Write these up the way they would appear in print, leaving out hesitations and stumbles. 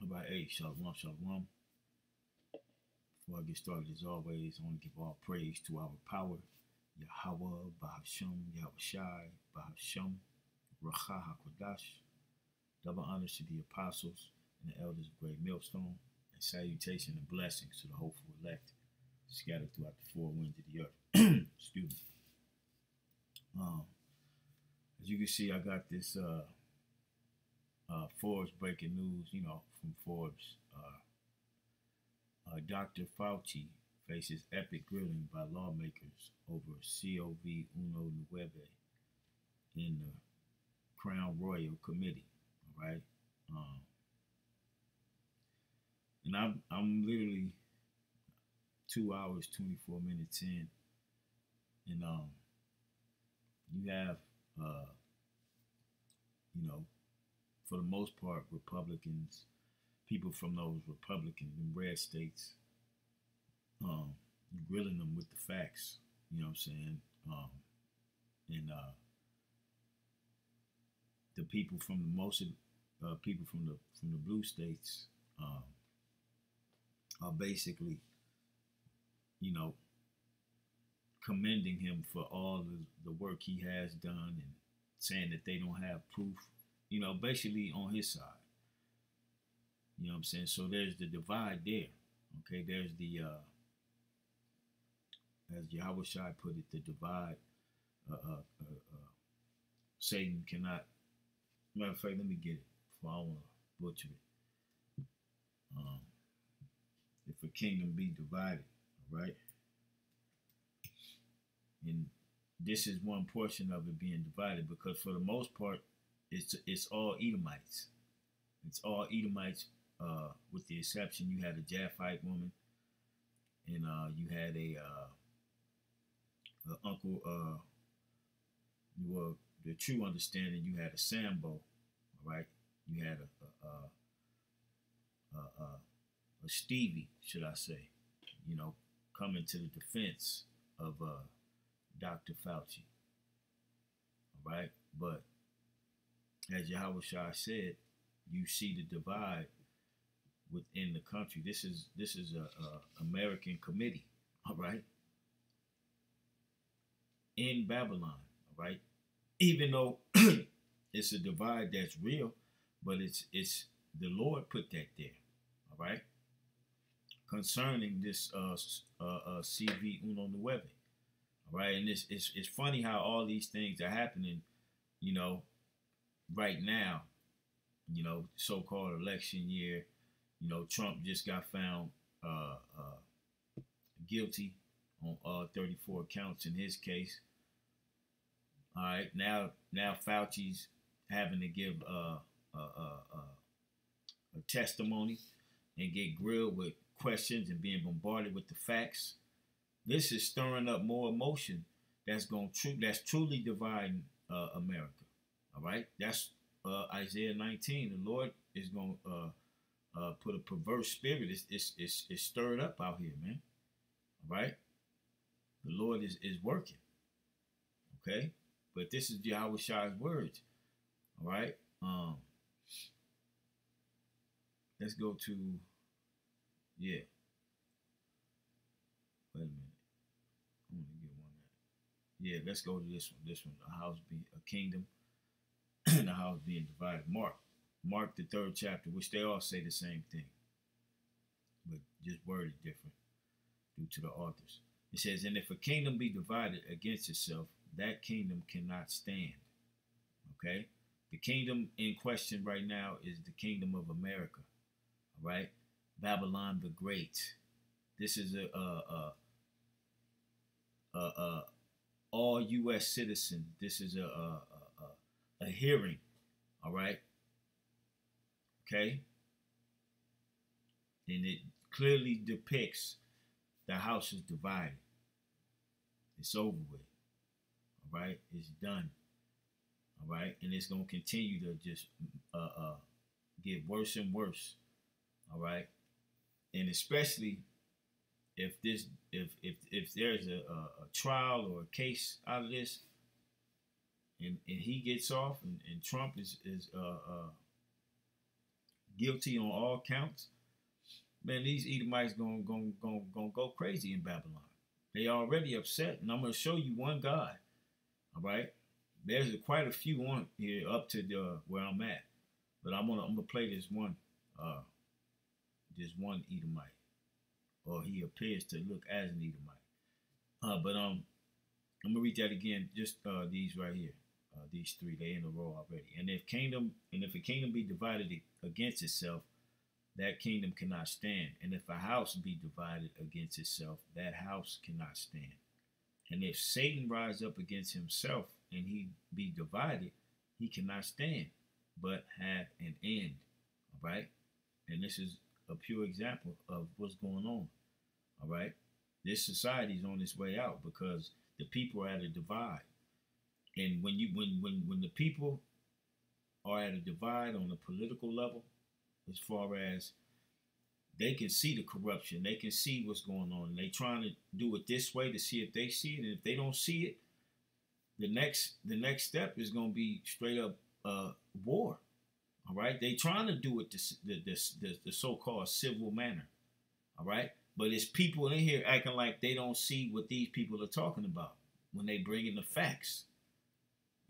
All right, hey, shalom, shalom. Before I get started, as always, I want to give all praise to our power, Yahweh, Bahasham, Yahushai, Bahasham, Racha HaKodash. Double honors to the apostles and the elders of Great Millstone, and salutation and blessings to the hopeful elect scattered throughout the four winds of the earth. Excuse me. As you can see, I got this Forbes breaking news, from Forbes. Dr. Fauci faces epic grilling by lawmakers over COV Uno Nueve in the Crown Royal Committee. All right, and I'm literally 2 hours 24 minutes in, and you have for the most part Republicans, people from those Republican and red states, grilling them with the facts. You know what I'm saying? And the people from the most people from the blue states are basically, commending him for all the work he has done and saying that they don't have proof. Basically on his side. You know what I'm saying? So there's the divide there. Okay, there's the as Yahweh Shai put it, the divide. Satan cannot. Matter of fact, let me get it before I want to butcher it. If a kingdom be divided, all right, and this is one portion of it being divided, because for the most part, it's all Edomites. It's all Edomites. With the exception, you had a Japhite woman, and you had a uncle. Well, the true understanding, you had a Sambo, right? You had a Stevie, should I say? Coming to the defense of Dr. Fauci, all right? But as Yahweh Shai said, you see the divide within the country. This is a American committee, all right, in Babylon, all right. Even though it's a divide that's real, but it's the Lord put that there, all right, concerning this CV Uno Nueve, all right. And it's funny how all these things are happening, right now, so-called election year. Trump just got found guilty on 34 counts in his case. All right, now Fauci's having to give a testimony and get grilled with questions and being bombarded with the facts. This is stirring up more emotion that's truly dividing America. All right, that's Isaiah 19. The Lord is going to put a perverse spirit. It's stirred up out here, man. All right, the Lord is working. Okay, but this is Yahweh Shai's words. All right, let's go to Wait a minute. I'm gonna get one that. Yeah, let's go to this one. This one, a house being a kingdom, and a house being divided. Mark the 3rd chapter, which they all say the same thing, but just worded different due to the authors. It says, and if a kingdom be divided against itself, that kingdom cannot stand. Okay? The kingdom in question right now is the kingdom of America. All right? Babylon the Great. This is a all U.S. citizen. This is a hearing. All right? Okay? And it clearly depicts the house is divided. It's over with. All right? It's done. All right? And it's going to continue to just get worse and worse. All right? And especially if there's a trial or a case out of this, and he gets off, and Trump is guilty on all counts, man, these Edomites gonna go crazy in Babylon. They already upset, and I'm gonna show you one God. All right, there's quite a few on here up to the where I'm at, but I'm gonna play this one Edomite, or he appears to look as an Edomite. But I'm gonna read that again. Just these right here, these three, they in a row already. And if a kingdom be divided against itself, that kingdom cannot stand. And if a house be divided against itself, that house cannot stand. And if Satan rise up against himself and he be divided, he cannot stand, but have an end. All right? And this is a pure example of what's going on. All right? This society is on its way out because the people are at a divide. And when the people are at a divide on the political level, as far as they can see the corruption, they can see what's going on, and they trying to do it this way to see if they see it, and if they don't see it, the next step is going to be straight up war. All right, they trying to do it the so-called civil manner. All right, but it's people in here acting like they don't see what these people are talking about when they bring in the facts.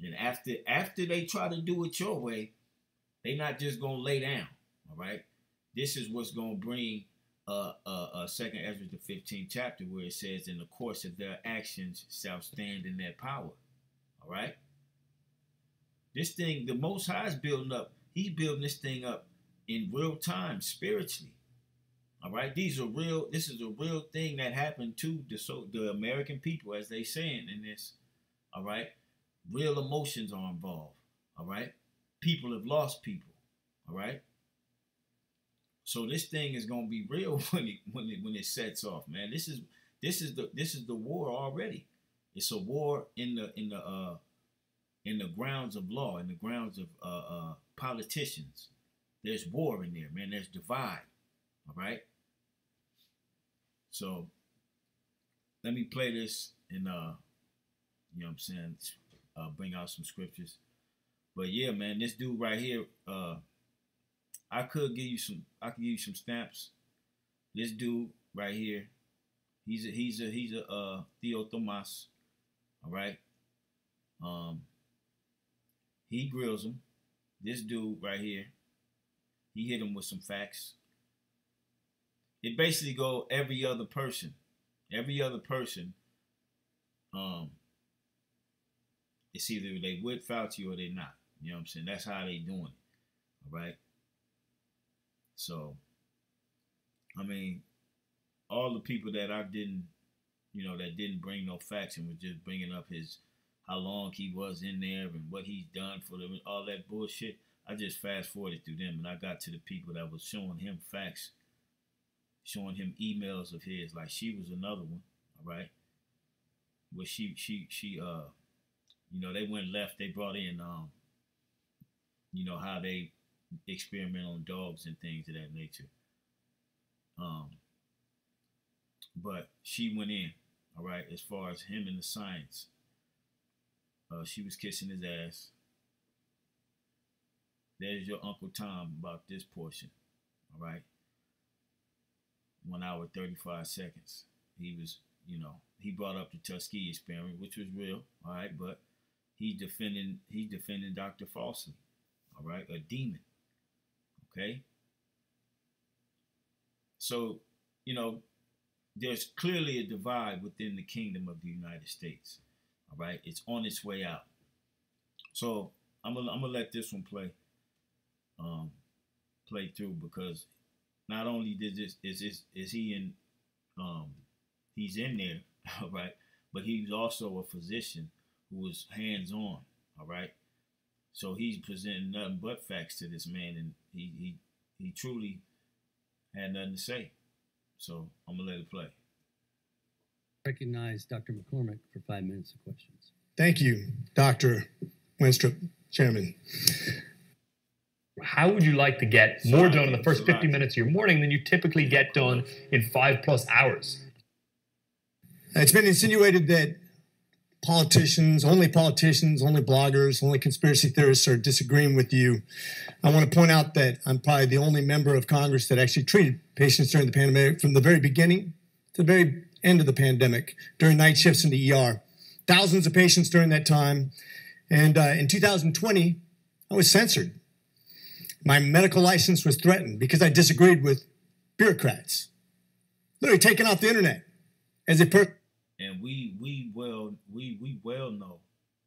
And after they try to do it your way, they not just gonna lay down. All right, this is what's gonna bring Second Ezra the 15th chapter, where it says, "In the course of their actions shall stand in their power." All right, this thing, the Most High is building up. He's building this thing up in real time, spiritually. All right, this is a real thing that happened to the American people, as they saying in this. All right, real emotions are involved. All right, people have lost people. All right. So this thing is gonna be real when it sets off, man. This is the war already. It's a war in the grounds of law, in the grounds of politicians. There's war in there, man. There's divide. All right. So let me play this and you know what I'm saying, bring out some scriptures. But yeah, man, this dude right here, I could give you some stamps. This dude right here, he's a Theotomas, all right. He grills him. This dude right here, he hit him with some facts. It basically go every other person. It's either they with Fauci or they not. You know what I'm saying? That's how they doing it. All right. So, I mean, all the people that didn't bring no facts and was just bringing up how long he was in there and what he's done for them, all that bullshit, I just fast forwarded through them and I got to the people that was showing him facts, showing him emails of his. Like, she was another one, all right? Where she they went left, they brought in, how they experiment on dogs and things of that nature. But she went in, all right, as far as him and the science. She was kissing his ass. There's your Uncle Tom about this portion, all right? 1 hour, 35 seconds. He was, he brought up the Tuskegee experiment, which was real, all right, but he's defending Dr. Fauci, all right, a demon. Okay. So, there's clearly a divide within the kingdom of the United States. All right. It's on its way out. So I'm gonna let this one play through, because not only is he in he's in there, all right, but he's also a physician who was hands-on, all right. So he's presenting nothing but facts to this man, and he truly had nothing to say. So I'm gonna let it play. Recognize Dr. McCormick for 5 minutes of questions. Thank you, Dr. Winstrup, Chairman. How would you like to get more done in the first 50 minutes of your morning than you typically get done in 5+ hours? It's been insinuated that politicians, only bloggers, only conspiracy theorists are disagreeing with you. I want to point out that I'm probably the only member of Congress that actually treated patients during the pandemic from the very beginning to the very end of the pandemic, during night shifts in the ER. Thousands of patients during that time. And in 2020, I was censored. My medical license was threatened because I disagreed with bureaucrats. Literally taken off the internet as a person. And we well know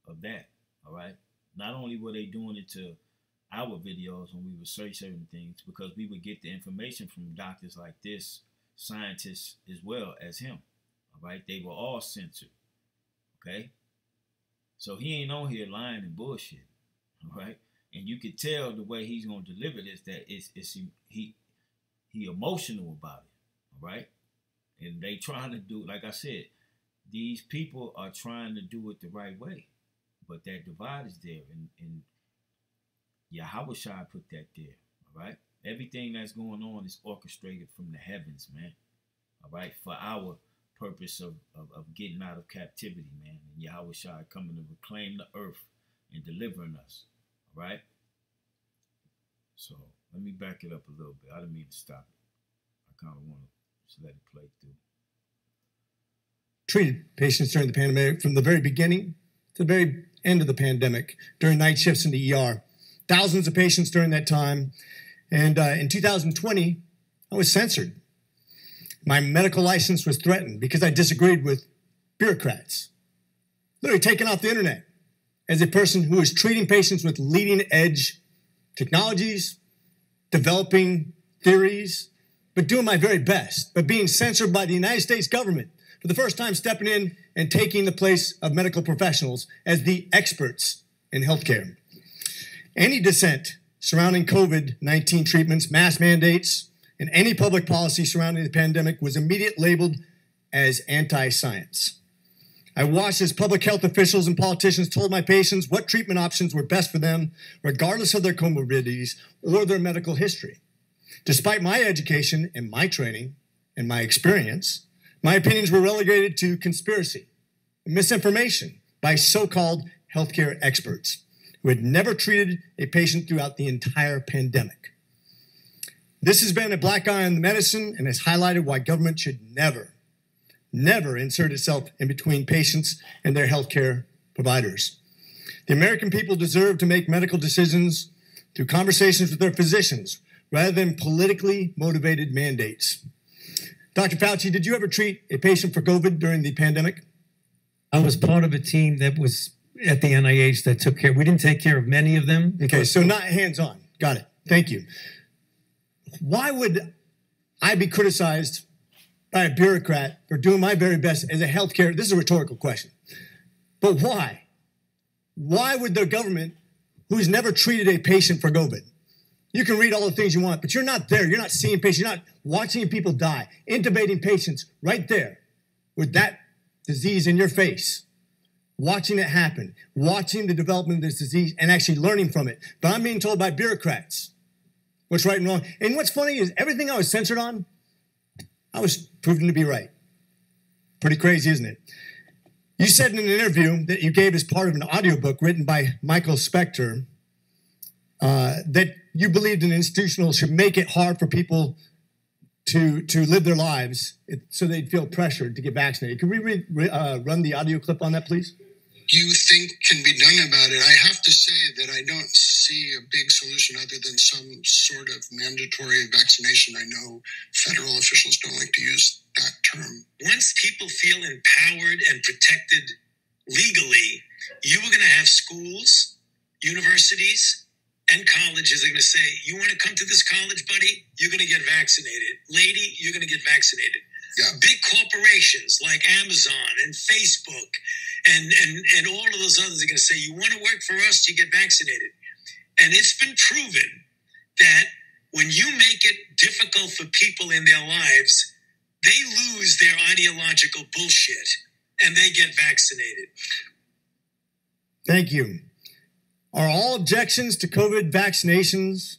of that, all right? Not only were they doing it to our videos when we would search certain things, because we would get the information from doctors like this, scientists as well as him, all right? They were all censored, okay? So he ain't on here lying and bullshit, all right? And you could tell the way he's going to deliver this that he emotional about it, all right? And they trying to do, like I said, these people are trying to do it the right way, but that divide is there, and Yahweh Shai put that there, all right? Everything that's going on is orchestrated from the heavens, man, all right, for our purpose of getting out of captivity, man, and Yahweh Shai coming to reclaim the earth and delivering us, all right? So let me back it up a little bit. I didn't mean to stop it. I kind of want to just let it play through. Treated patients during the pandemic from the very beginning to the very end of the pandemic, during night shifts in the ER. Thousands of patients during that time. And in 2020, I was censored. My medical license was threatened because I disagreed with bureaucrats. Literally taken off the internet as a person who was treating patients with leading edge technologies, developing theories, but doing my very best, but being censored by the United States government for the first time, stepping in and taking the place of medical professionals as the experts in healthcare. Any dissent surrounding COVID-19 treatments, mask mandates, and any public policy surrounding the pandemic was immediately labeled as anti-science. I watched as public health officials and politicians told my patients what treatment options were best for them, regardless of their comorbidities or their medical history. Despite my education and my training and my experience, my opinions were relegated to conspiracy and misinformation by so-called healthcare experts who had never treated a patient throughout the entire pandemic. This has been a black eye on the medicine and has highlighted why government should never insert itself in between patients and their healthcare providers. The American people deserve to make medical decisions through conversations with their physicians rather than politically motivated mandates. Dr. Fauci, did you ever treat a patient for COVID during the pandemic? I was part of a team that was at the NIH that took care. We didn't take care of many of them. Okay, so not hands-on. Got it. Thank you. Why would I be criticized by a bureaucrat for doing my very best as a healthcare? This is a rhetorical question. But why? Why would the government, who's never treated a patient for COVID, you can read all the things you want, but you're not there. You're not seeing patients. You're not watching people die, intubating patients right there with that disease in your face, watching it happen, watching the development of this disease and actually learning from it. But I'm being told by bureaucrats what's right and wrong. And what's funny is everything I was censored on, I was proven to be right. Pretty crazy, isn't it? You said in an interview that you gave as part of an audiobook written by Michael Spector that you believed an institutional should make it hard for people to live their lives so they'd feel pressured to get vaccinated. Can we run the audio clip on that, please? You think can be done about it? I have to say that I don't see a big solution other than some sort of mandatory vaccination. I know federal officials don't like to use that term. Once people feel empowered and protected legally, you are going to have schools, universities, and colleges are going to say, you want to come to this college, buddy? You're going to get vaccinated. Lady, you're going to get vaccinated. Yeah. Big corporations like Amazon and Facebook and all of those others are going to say, you want to work for us, you get vaccinated. And it's been proven that when you make it difficult for people in their lives, they lose their ideological bullshit and they get vaccinated. Thank you. Are all objections to COVID vaccinations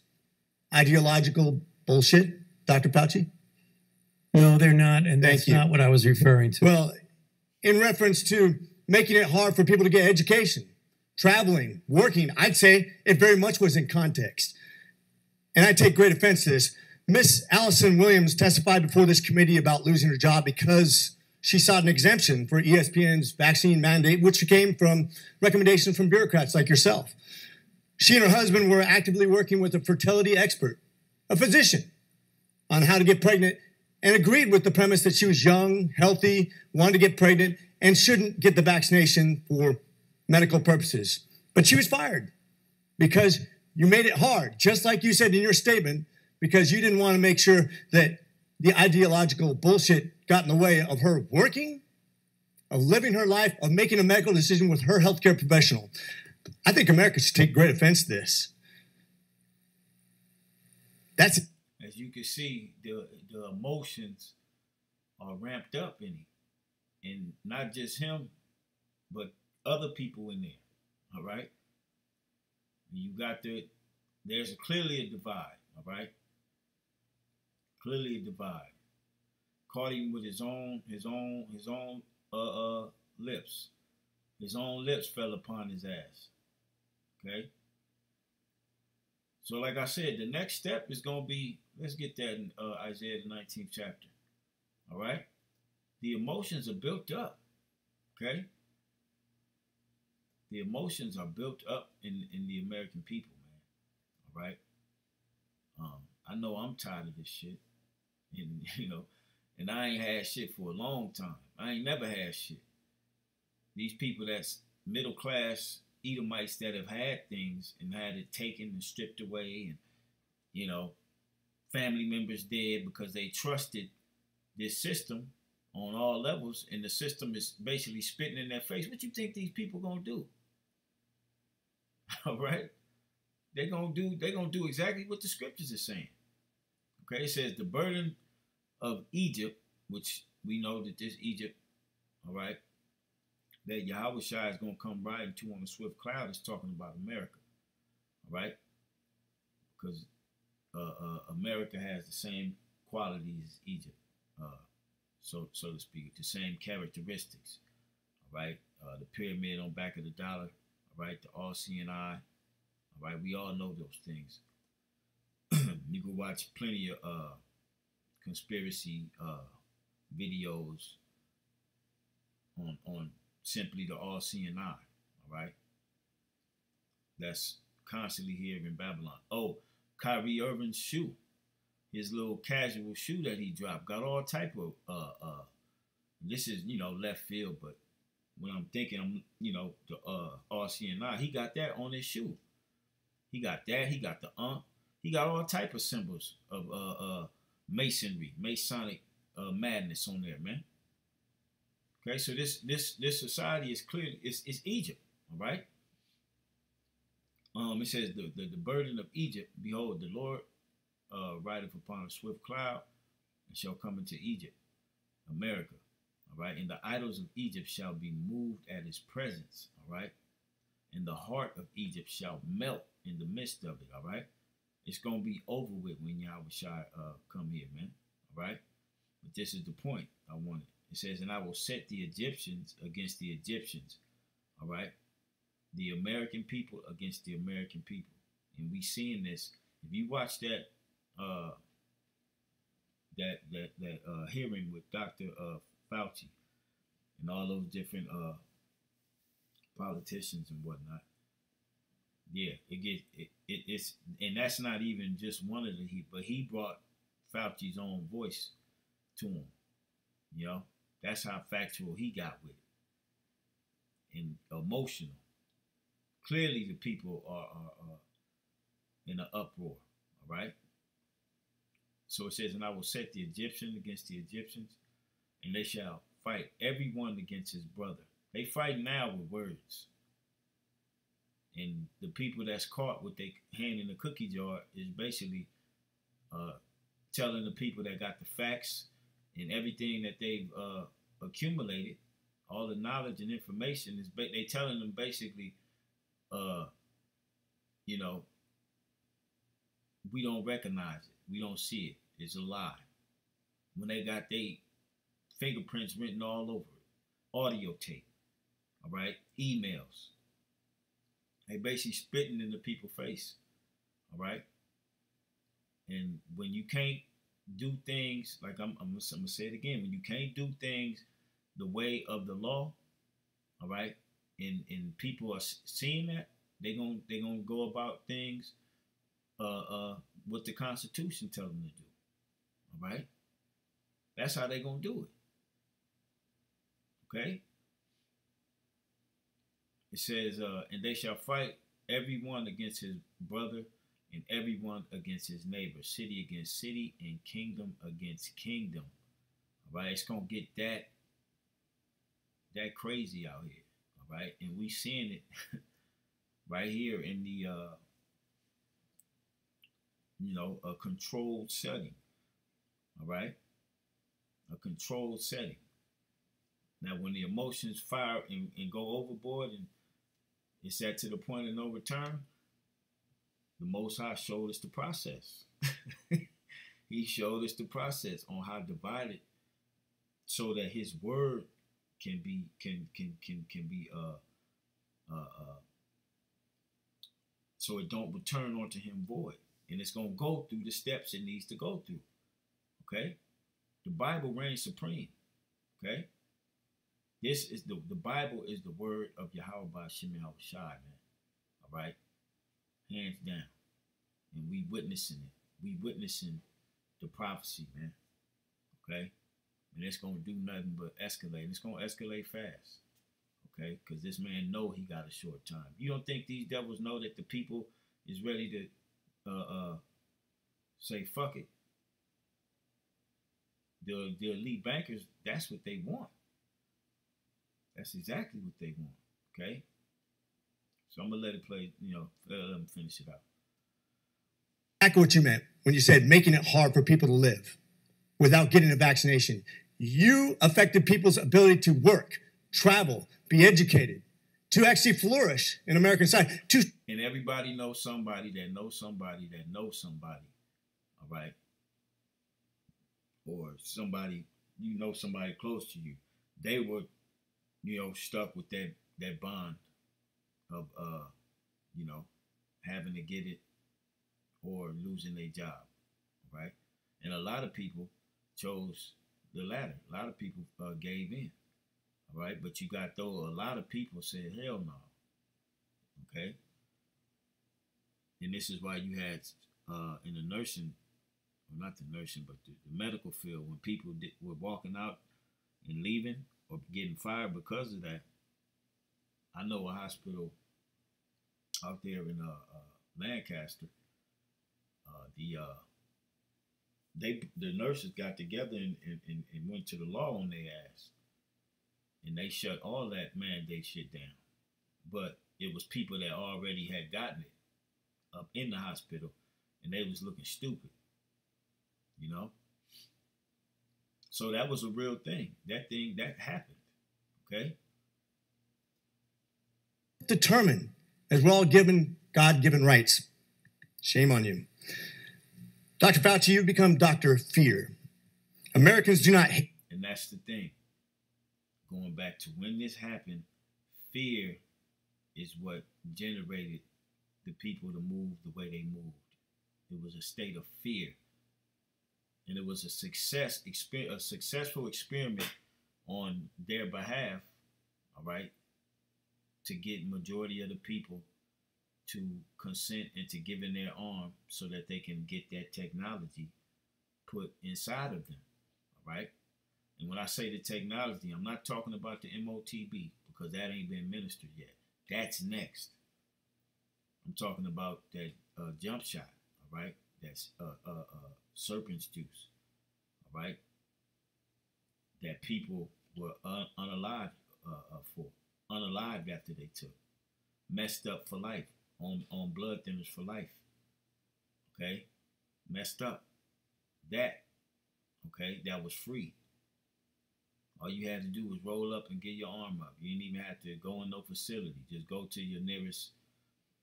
ideological bullshit, Dr. Fauci? No, they're not, and that's not what I was referring to. Well, in reference to making it hard for people to get education, traveling, working. I'd say it very much was in context. And I take great offense to this. Miss Allison Williams testified before this committee about losing her job because she sought an exemption for ESPN's vaccine mandate, which came from recommendations from bureaucrats like yourself. She and her husband were actively working with a fertility expert, a physician, on how to get pregnant, and agreed with the premise that she was young, healthy, wanted to get pregnant, and shouldn't get the vaccination for medical purposes. But she was fired because you made it hard, just like you said in your statement, because you didn't want to make sure that the ideological bullshit got in the way of her working, of living her life, of making a medical decision with her healthcare professional. I think America should take great offense to this. That's as you can see, the emotions are ramped up in him, and not just him, but other people in there. All right, you got there's clearly a divide. All right, clearly a divide. Caught him with his own lips. His own lips fell upon his ass. Okay. So like I said, the next step is going to be, let's get that in Isaiah the 19th chapter. All right? The emotions are built up. Okay? The emotions are built up in the American people, man. All right? I know I'm tired of this shit. And, and I ain't had shit for a long time. I ain't never had shit. These people that's middle class Edomites that have had things and had it taken and stripped away, and family members dead because they trusted this system on all levels, and the system is basically spitting in their face. What you think these people gonna do? All right, they're gonna do exactly what the scriptures are saying. Okay, it says the burden of Egypt, which we know that this Egypt, all right, that Yahweh Shai is going to come riding to on a swift cloud is talking about America, all right? Because America has the same qualities as Egypt, so to speak, the same characteristics, all right? The pyramid on back of the dollar, all right? The all-seeing eye, all right? We all know those things. You can watch plenty of conspiracy videos on simply the all-seeing eye, all right? That's constantly here in Babylon. Oh, Kyrie Irving's shoe, his little casual shoe that he dropped, got all type of, this is, left field, but when I'm thinking, the all-seeing eye, he got that on his shoe. He got that, he got the he got all type of symbols of masonry, Masonic madness on there, man. Okay, so this society is clearly it's Egypt, all right. It says the burden of Egypt. Behold, the Lord rideth upon a swift cloud, and shall come into Egypt, America, all right. And the idols of Egypt shall be moved at his presence, all right. And the heart of Egypt shall melt in the midst of it, all right. It's gonna be over with when Yahweh Shai come here, man, all right. But this is the point I wanted. It says, and I will set the Egyptians against the Egyptians, all right? The American people against the American people. And we seeing this. If you watch that hearing with Dr. Fauci and all those different politicians and whatnot, yeah, it's and that's not even just one of but he brought Fauci's own voice to him. That's how factual he got with it. And emotional. Clearly the people are in an uproar, all right? So it says, and I will set the Egyptians against the Egyptians, and they shall fight every one against his brother. They fight now with words. And the people that's caught with their hand in the cookie jar is basically telling the people that got the facts and everything that they've accumulated, all the knowledge and information, is they telling them basically, we don't recognize it. We don't see it. It's a lie. When they got their fingerprints written all over it, audio tape, all right, emails. They basically spitting in the people's face, all right? And when you can't do things, like I'm gonna say it again, when you can't do things the way of the law, all right, and people are seeing that, they're gonna go about things what the Constitution tells them to do, all right? That's how they're gonna do it, okay? It says, and they shall fight everyone against his brother and everyone against his neighbor, city against city, and kingdom against kingdom. All right, it's gonna get that crazy out here. All right, and we seeing it right here in the a controlled setting. All right, a controlled setting. Now, when the emotions fire and go overboard, and it's at to the point of no return, the Most High showed us the process. He showed us the process on how to divide it, so that His word can be so it don't return onto Him void, and it's gonna go through the steps it needs to go through. Okay, the Bible reigns supreme. Okay. This is the Bible is the word of Yahweh Ba'Shem Yahushai, man. All right? Hands down. And we witnessing it. We witnessing the prophecy, man. Okay? And it's going to do nothing but escalate. It's going to escalate fast. Okay? Because this man know he got a short time. You don't think these devils know that the people is ready to say, fuck it? The elite bankers, that's what they want. That's exactly what they want, okay? So I'm going to let it play, let them finish it out. Exactly what you meant when you said making it hard for people to live without getting a vaccination. You affected people's ability to work, travel, be educated, to actually flourish in American society. And everybody knows somebody that knows somebody that knows somebody, all right? Or somebody, somebody close to you. They were stuck with that bond of having to get it or losing their job, right? And a lot of people chose the latter. A lot of people gave in, all right? But you got a lot of people said, hell no, okay? And this is why you had in the nursing, well, not the nursing, but the medical field, when people were walking out and leaving or getting fired because of that. I know a hospital out there in Lancaster. The nurses got together and went to the law on their ass, and they shut all that mandate shit down. But it was people that already had gotten it up in the hospital, and they was looking stupid, So that was a real thing. That happened, okay? Determined, as we're all given God-given rights. Shame on you. Dr. Fauci, you've become Dr. Fear. Americans do not hate. And that's the thing. Going back to when this happened, fear is what generated the people to move the way they moved. It was a state of fear. And it was a successful experiment on their behalf, all right, to get majority of the people to consent and to give in their arm so that they can get that technology put inside of them, all right? And when I say the technology, I'm not talking about the MOTB because that ain't been ministered yet. That's next. I'm talking about that jump shot, all right? That's serpent's juice, all right? That people were unalived after they took. Messed up for life, on blood thinners for life, okay? Messed up. That, okay, that was free. All you had to do was roll up and get your arm up. You didn't even have to go in no facility. Just go to your nearest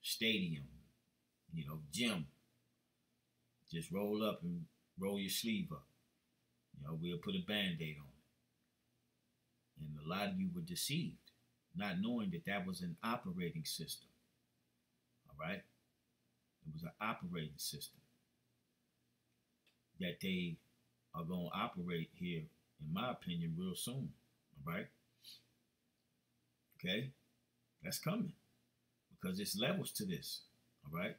stadium, gym. Just roll up and roll your sleeve up. We'll put a Band-Aid on it. And a lot of you were deceived. not knowing that that was an operating system. All right? It was an operating system that they are going to operate here, in my opinion, real soon. All right? Okay? That's coming because it's levels to this. All right?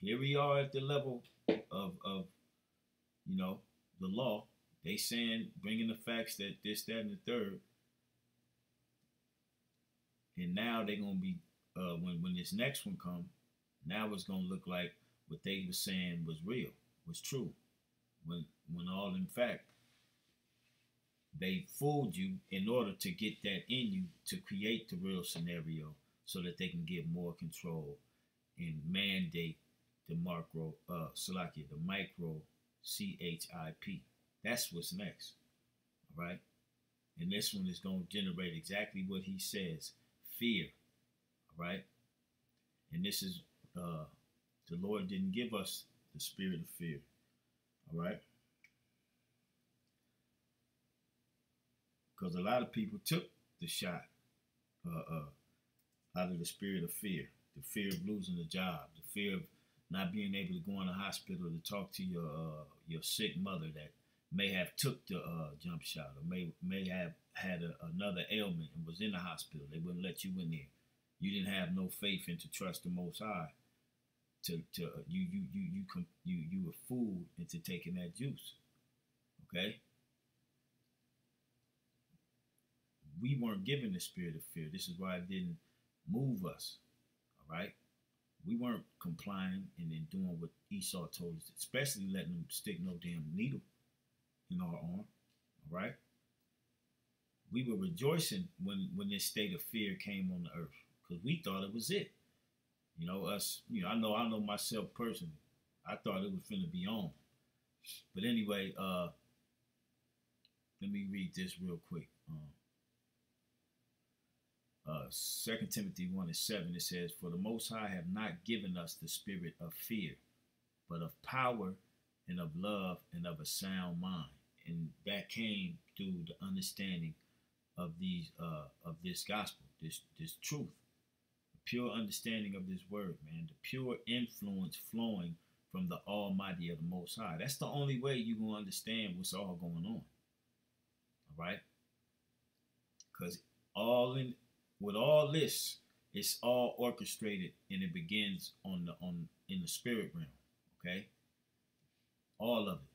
Here we are at the level of you know, the law. They saying, bringing the facts that this, that, and the third. And now they're going to be, when this next one comes, now it's going to look like what they were saying was real, was true. When all in fact, they fooled you in order to get that in you to create the real scenario so that they can get more control and mandate the micro CHIP. That's what's next. All right? And this one is going to generate exactly what he says, fear. All right? And this is, the Lord didn't give us the spirit of fear. All right? Because a lot of people took the shot out of the spirit of fear. The fear of losing a job, the fear of not being able to go in the hospital to talk to your sick mother that may have took the jump shot or may have had another ailment and was in the hospital. They wouldn't let you in there. You didn't have no faith and to trust the Most High. You were fooled into taking that juice. Okay. We weren't given the spirit of fear. This is why it didn't move us. All right. We weren't complying and then doing what Esau told us, especially letting them stick no damn needle in our arm. All right. We were rejoicing when this state of fear came on the earth because we thought it was it. You know, us, you know, I know myself personally. I thought it was finna be on. But anyway, let me read this real quick. 2 Timothy 1:7, it says, "For the Most High have not given us the spirit of fear, but of power and of love and of a sound mind." And that came through the understanding of this gospel, this truth, the pure understanding of this word, man, the pure influence flowing from the Almighty of the Most High. That's the only way you're going to understand what's all going on. All right? Because with all this, it's all orchestrated and it begins in the spirit realm. Okay? All of it.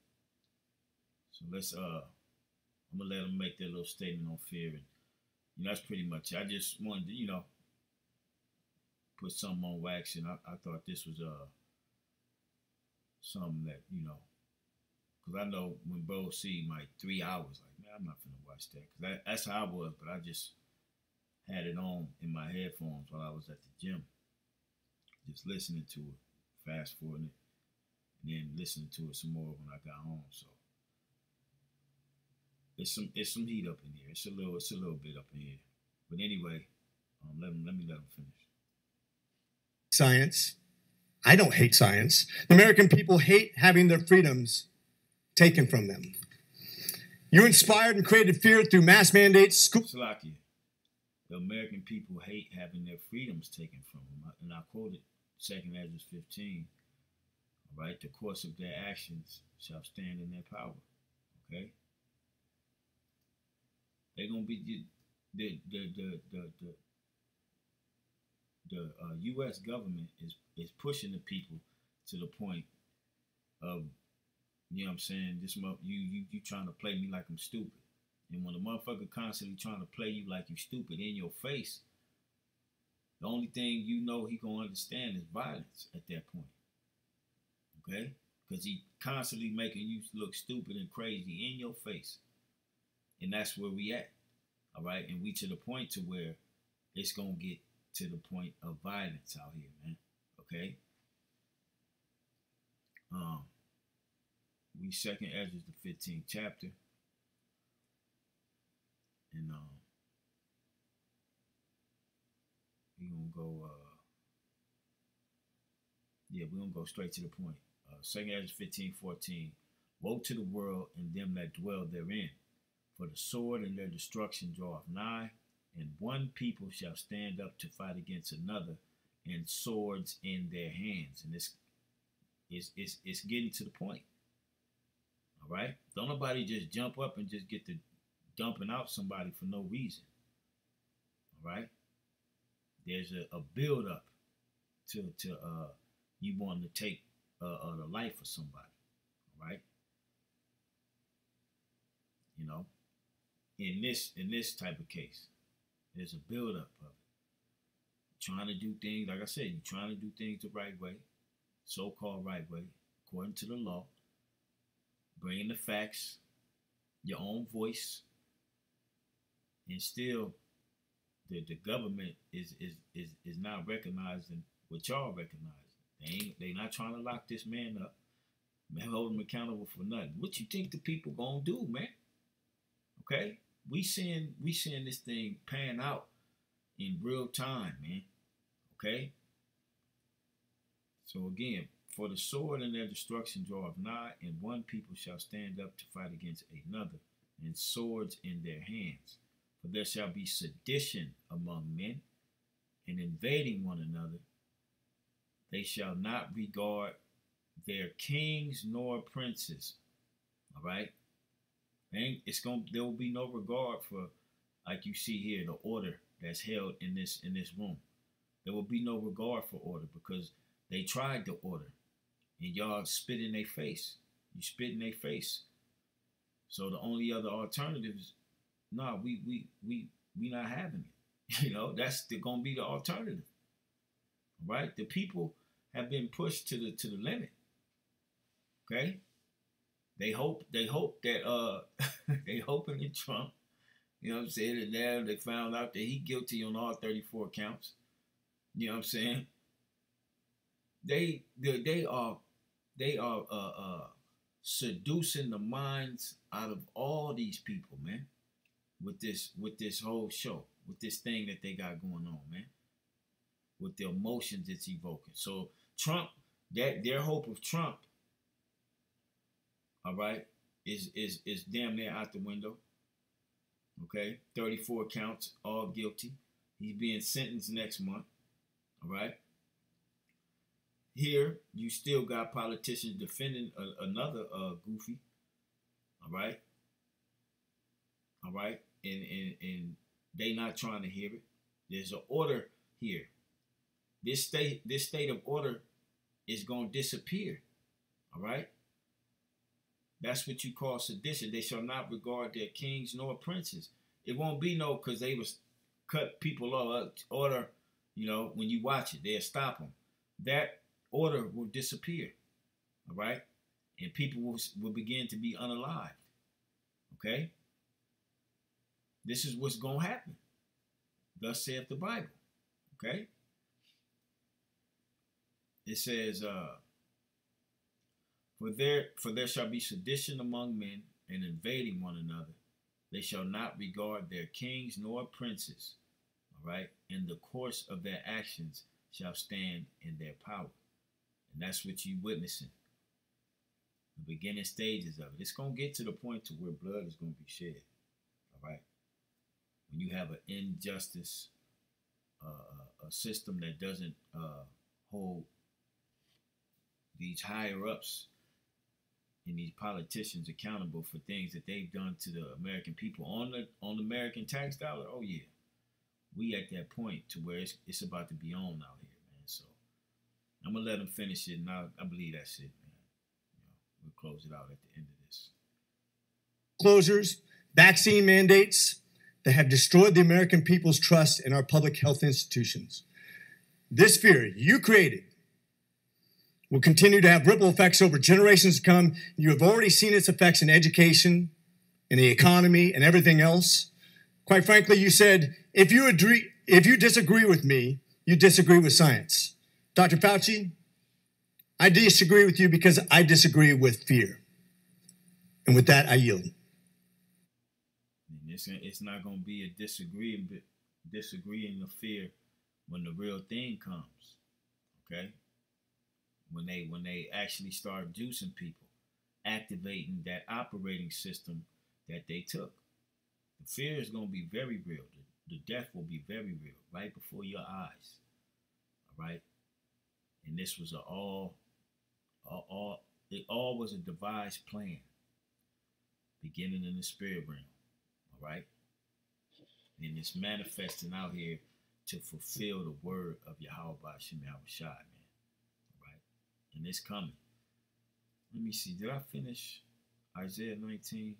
So let's I'm gonna let them make their little statement on fear, and that's pretty much it. I just wanted to, put something on wax, and I thought this was something that, because I know when bro see like 3 hours, like, man, I'm not gonna watch that, because that's how I was, but I just had it on in my headphones while I was at the gym, just listening to it, fast forwarding it, and then listening to it some more when I got home. So it's some heat up in here. It's a little bit up in here. But anyway, let me let them finish. Science. I don't hate science. The American people hate having their freedoms taken from them. You inspired and created fear through mass mandates. Salakia. The American people hate having their freedoms taken from them. And I quoted 2 Ezra 15. All right, the course of their actions shall stand in their power. Okay? They're gonna be the U.S. government is pushing the people to the point of, you know what I'm saying, you trying to play me like I'm stupid. And when a motherfucker constantly trying to play you like you stupid in your face, the only thing he gonna understand is violence at that point. Okay? Because he constantly making you look stupid and crazy in your face. And that's where we at. All right? And we to the point to where it's gonna get to the point of violence out here, man. Okay? We 2 Ezra the 15th chapter. And we're gonna go we're gonna go straight to the point. 2 Ezra 15:14. Woe to the world and them that dwell therein, for the sword and their destruction draweth nigh, and one people shall stand up to fight against another, and swords in their hands. And it's getting to the point. All right? Don't nobody just jump up and just get to dumping out somebody for no reason. All right? There's a build up to you wanting to take the life of somebody. All right? You know, in this type of case, there's a build up of it. Trying to do things, like I said, you're trying to do things the right way, so-called right way, according to the law, bringing the facts, your own voice, and still the government is not recognizing what y'all recognize. They not trying to lock this man up, hold him accountable for nothing. What you think the people gonna do, man? Okay, we seeing this thing pan out in real time, man. Okay. So again, for the sword and their destruction draweth nigh, and one people shall stand up to fight against another, and swords in their hands. For there shall be sedition among men, and invading one another. They shall not regard their kings nor princes. All right. There will be no regard for, like you see here, the order that's held in this room. There will be no regard for order because they tried the order, and y'all spit in their face. You spit in their face. So the only other alternative is, no, we not having it. You know, that's gonna be the alternative. Right? The people have been pushed to the limit. Okay? They hope that they hoping in Trump, you know what I'm saying, and now they found out that he guilty on all 34 counts. You know what I'm saying? They are seducing the minds out of all these people, man, with this whole show, with this thing that they got going on, man, with the emotions it's evoking. So Trump, their hope of Trump, all right, is damn near out the window. Okay, 34 counts, all guilty. He's being sentenced next month. All right. Here, you still got politicians defending another goofy. All right. All right. And they not trying to hear it. There's an order here. This state of order is going to disappear. All right. That's what you call sedition. They shall not regard their kings nor princes. It won't be no, because they was cut people off. Order, you know, when you watch it, they'll stop them. That order will disappear. All right? And people will begin to be unalived. Okay? This is what's going to happen. Thus saith the Bible. Okay? It says, For there shall be sedition among men, and invading one another. They shall not regard their kings nor princes. All right? And the course of their actions shall stand in their power. And that's what you're witnessing. The beginning stages of it. It's going to get to the point to where blood is going to be shed. All right? When you have an injustice, a system that doesn't hold these higher ups and these politicians accountable for things that they've done to the American people on the American tax dollar. Oh yeah, we at that point to where it's about to be on out here, man. So I'm gonna let them finish it, and I believe that's it, man. You know, we'll close it out at the end of this. Closures, vaccine mandates that have destroyed the American people's trust in our public health institutions. This fear you created will continue to have ripple effects over generations to come. You have already seen its effects in education, in the economy, and everything else. Quite frankly, you said, if you disagree with me, you disagree with science. Dr. Fauci, I disagree with you because I disagree with fear. And with that, I yield. It's not going to be a disagreeing of fear when the real thing comes, okay? When they actually start juicing people, activating that operating system that they took. The fear is going to be very real. the death will be very real, right before your eyes. All right. And this was it all was a devised plan, beginning in the spirit realm. All right. And it's manifesting out here to fulfill the word of Yahweh Shem Yahushai, man. All right. And it's coming. Let me see. Did I finish Isaiah 19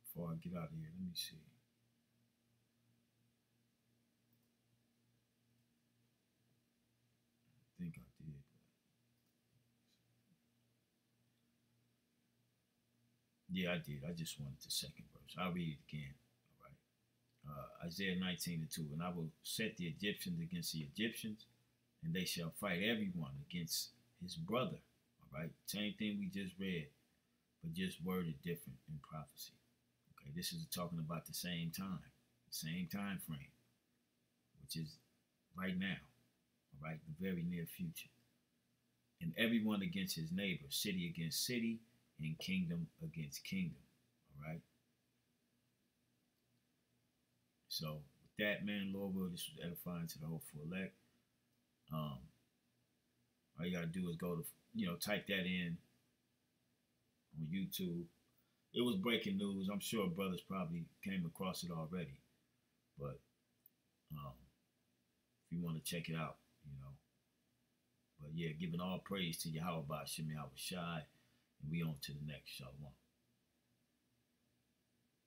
before I get out of here? Let me see. I think I did. Yeah, I did. I just wanted the second verse. I'll read it again. All right. Isaiah 19:2. And I will set the Egyptians against the Egyptians, and they shall fight everyone against his brother. All right. Same thing we just read, but just worded different in prophecy. Okay. This is talking about the same time frame, which is right now. All right. The very near future. And everyone against his neighbor, city against city, and kingdom against kingdom. All right. So with that, man, Lord will, this was edifying to the hopeful elect. All you gotta do is go to, type that in on YouTube. It was breaking news. I'm sure brothers probably came across it already, but if you want to check it out, But yeah, giving all praise to Yahweh Shem Yahushai, and we on to the next. Shalom.